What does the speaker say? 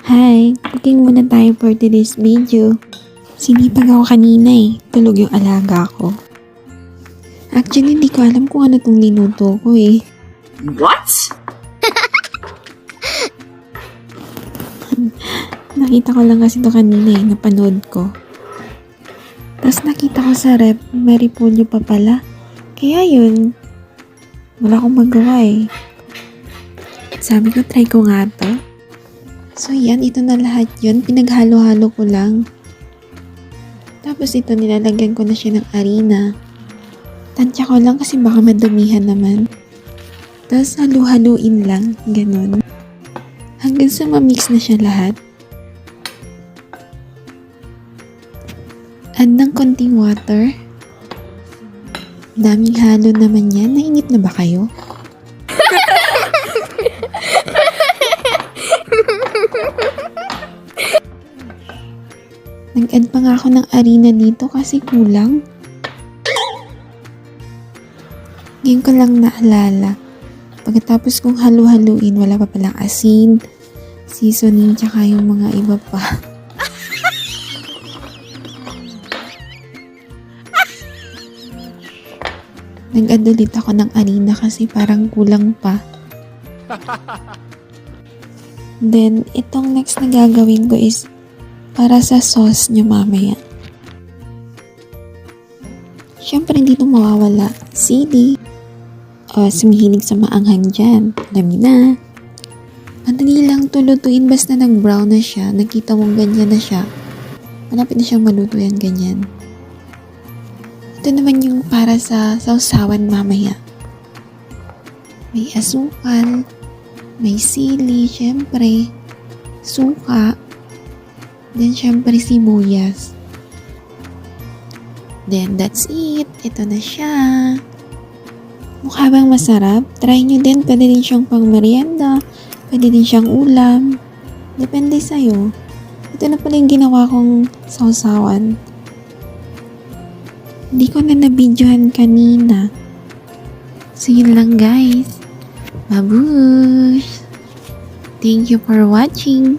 Hi, cooking muna tayo for today's video. Sinipag ako kanina tulog yung alaga ko. Actually, hindi ko alam kung ano tong linuto ko What? Nakita ko lang kasi ito kanina napanood ko. Tapos nakita ko sa rep, may repolyo pa pala. Kaya yun, wala akong magawa Sabi ko, try ko nga to. So yan, ito na lahat yun. Pinaghalo-halo ko lang. Tapos ito, nilalagyan ko na siya ng harina. Tansya ko lang kasi baka madumihan naman. Tapos halu-haluin lang, ganun. Hanggang sa ma-mix na siya lahat. Add ng konting water. Daming halo naman yan. Nainip na ba kayo? Nag-add pa nga ako ng harina dito kasi kulang. Ngayon ko lang naalala. Pagkatapos kong halu-haluin, wala pa palang asin, seasoning, tsaka yung mga iba pa. Nag-add ulit ako ng harina kasi parang kulang pa. Then, itong next na gagawin ko is para sa sauce nyo mamaya. Siyempre, hindi ito mawawala. Sili. O, sumihilig sa maanghang dyan. Alam niyo na. Madali lang to lutuin basta nag-brown na siya. Nakita mong ganyan na siya. Malapit na siyang maluto yan ganyan. Ito naman yung para sa sausawan mamaya. May asukal. May sili, syempre. Suka. Then, syempre, sibuyas. Then, that's it. Ito na siya. Mukha bang masarap? Try nyo din. Pwede din siyang pang merienda. Pwede din siyang ulam. Depende sa'yo. Ito na pala yung ginawa kong sausawan. Hindi ko na nabidyohan kanina. So, yun lang guys. Babush! Thank you for watching.